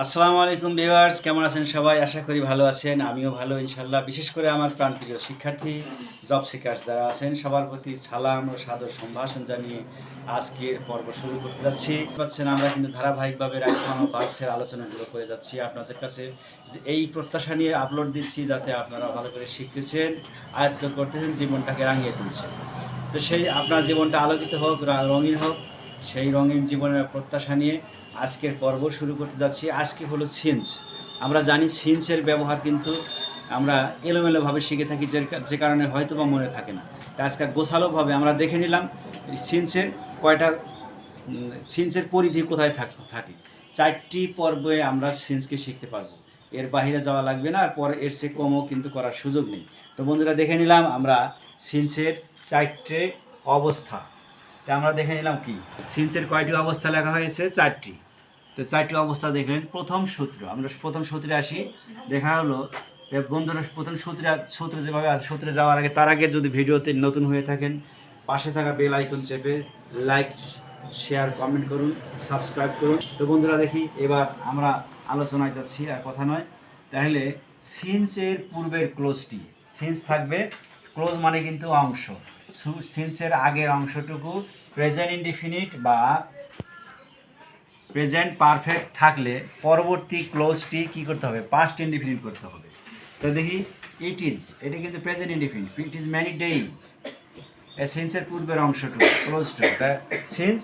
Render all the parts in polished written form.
আসসালামু আলাইকুম ভিউয়ার্স, কেমন আছেন সবাই? আশা করি ভালো আছেন। আমিও ভালো ইনশাল্লাহ। বিশেষ করে আমার প্রাণপ্রিয় শিক্ষার্থী, জব সিকার্স যারা আছেন সবার প্রতি সালাম ও সাদর সম্ভাষণ জানিয়ে আজকের পর্ব শুরু করতে যাচ্ছি। পাচ্ছেন আমরা কিন্তু ধারাবাহিকভাবে রাইফান ও ভার্বসের আলোচনাগুলো করে যাচ্ছি আপনাদের কাছে, যে এই প্রত্যাশা নিয়ে আপলোড দিচ্ছি যাতে আপনারা ভালো করে শিখতেছেন, আয়ত্ত করতেছেন, জীবনটাকে রাঙিয়ে তুলছেন। তো সেই আপনার জীবনটা আলোকিত হোক, রঙিন হোক, সেই রঙিন জীবনের প্রত্যাশা নিয়ে আজকের পর্ব শুরু করতে যাচ্ছি। আজকে হলো সিন্স। আমরা জানি সিন্সের ব্যবহার কিন্তু আমরা এলোমেলোভাবে শিখে থাকি, যে কারণে হয়তো বা মনে থাকে না। তা আজকে গোছালোভাবে আমরা দেখে নিলাম সিন্সের কয়টা, সিন্সের পরিধি কোথায় থাকে। 4টি পর্বে আমরা সিন্সকে শিখতে পারবো, এর বাইরে যাওয়া লাগবে না, আর পরে এর চেয়ে কমও কিন্তু করার সুযোগ নেই। তো বন্ধুরা দেখে নিলাম আমরা সিন্সের 4টে অবস্থা। তা আমরা দেখে নিলাম কি সিন্সের কয়টি অবস্থা লেখা হয়েছে? 4টি। তো 4টি অবস্থা দেখলেন। প্রথম সূত্র, আমরা প্রথম সূত্রে আসি। দেখা হলো বন্ধুরা প্রথম সূত্রে যেভাবে আছে, সূত্রে যাওয়ার আগে তার আগে যদি ভিডিওতে নতুন হয়ে থাকেন পাশে থাকা বেল আইকন চেপে লাইক, শেয়ার, কমেন্ট করুন, সাবস্ক্রাইব করুন। তো বন্ধুরা দেখি এবার আমরা আলোচনায় যাচ্ছি, আর কথা নয়। তাহলে সিন্সের পূর্বের ক্লোজটি, সিন্স থাকবে, ক্লোজ মানে কিন্তু অংশ। সিন্সের আগের অংশটুকু প্রেজেন্ট ইনডিফিনিট বা প্রেজেন্ট পারফেক্ট থাকলে পরবর্তী ক্লোজটি কী করতে হবে? পাস্ট ইনডিফিনিট করতে হবে। তো দেখি ইট ইজ, এটা কিন্তু present indefinite. It is many days, সিন্সের পূর্বের অংশটুকু ক্লোজটা। Since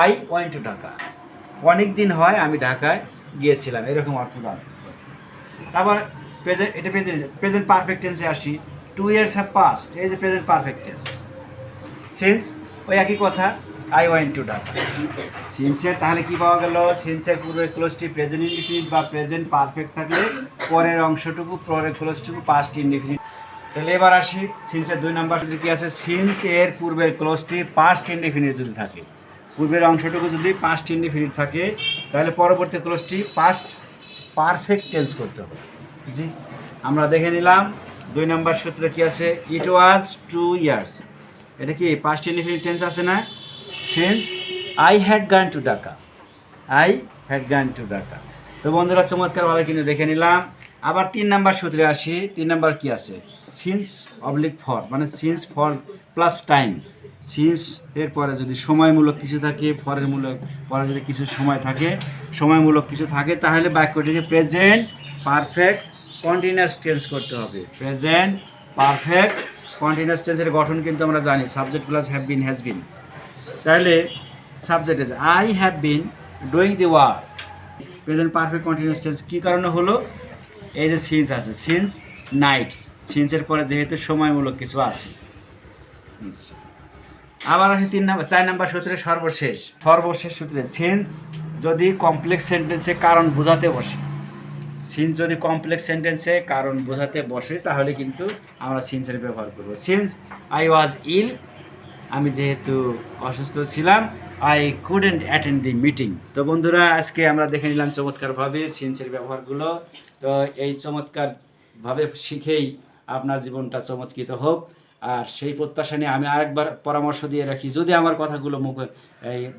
I went to Dhaka, অনেক দিন হয় আমি ঢাকায় গিয়েছিলাম, এরকম অর্থ দাও। তারপর প্রেজেন্ট, এটা প্রেজেন্ট পারফেক্ট টেন্সে আসি। 2 years হ্যাভ পাস্ট, এই যে প্রেজেন্ট পারফেক্ট টেন্স। সিন্স ওই একই কথা, আই ওয়েন্ট টু ঢাকা। সিন্সের তাহলে কি পাওয়া গেল? সিন্সের পূর্বের ক্লোজটি প্রেজেন্ট ইনডিফিনিট বা প্রেজেন্ট পারফেক্ট থাকলে পরের অংশটুকু, পরের ক্লোজটুকু পাস্ট ইনডিফিনিট। তাহলে এবার আসি সিন্সের 2 নম্বর যদি কি আছে? সিন্স এর পূর্বের ক্লোজটি পাস্ট ইনডিফিনিট যদি থাকে, পূর্বের অংশটুকু যদি পাস্ট ইনডিফিনিট থাকে, তাহলে পরবর্তী ক্লোজটি পাস্ট পারফেক্ট টেন্স করতে হবে। জি, আমরা দেখে নিলাম 2 নম্বর সূত্রে কি আছে? ইট ওয়াজ 2 years, এটা কি পাস্ট ইনডিফিনিট টেন্স আছে না? Since I had gone to Dhaka, I had gone to Dhaka. তো বন্ধুরা চমৎকারভাবে কিন্তু দেখে নিলাম। আবার 3 নম্বর সূত্রে আসি। 3 নম্বর কি আছে? সিন্স অবলিক ফর, মানে since for plus time. Since এর পরে যদি সময়মূলক কিছু থাকে, ফরের মূলক পরে যদি কিছু সময় থাকে, সময়মূলক কিছু থাকে, তাহলে বাক্যটিকে প্রেজেন্ট পারফেক্ট কন্টিনিউয়াস টেন্স করতে হবে। প্রেজেন্ট পারফেক্ট কন্টিনিউয়াস টেন্সের গঠন কিন্তু আমরা জানি, subject plus have been, has been. তাহলে সাবজেক্ট আছে I have been doing the work. Present perfect continuous tense কী কারণে হলো? এই যে সিন্স আছে, সিন্স নাইট, সিন্সের পরে যেহেতু সময়মূলক কিছু আছে। আবার আসি 4 নম্বর সূত্রে সর্বশেষ সূত্রে সিন্স যদি কমপ্লেক্স সেন্টেন্সে কারণ বোঝাতে বসে, সিন্স যদি কমপ্লেক্স সেন্টেন্সে কারণ বোঝাতে বসে, তাহলে কিন্তু আমরা সিন্সের ব্যবহার করব। সিন্স আই ওয়াজ ইল, আমি যেহেতু অসুস্থ ছিলাম, I couldn't attend the meeting. তো বন্ধুরা আজকে আমরা দেখে নিলাম চমৎকারভাবে সিন্সের ব্যবহারগুলো। তো এই চমৎকারভাবে শিখেই আপনার জীবনটা চমৎকৃত হোক। আর সেই প্রত্যাশা নিয়ে আমি আরেকবার পরামর্শ দিয়ে রাখি, যদি আমার কথাগুলো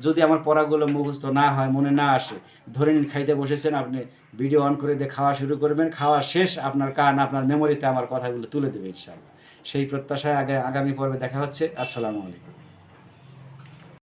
যদি আমার পড়াগুলো মুখস্থ না হয়, মনে না আসে, ধরে নিন খাইতে বসেছেন, আপনি ভিডিও অন করে দিয়ে খাওয়া শুরু করবেন, খাওয়া শেষ আপনার কান আপনার মেমোরিতে আমার কথাগুলো তুলে দেবে ইনশাআল্লাহ। সেই প্রত্যাশায় আগামী পর্বে দেখা হচ্ছে। আসসালামু আলাইকুম।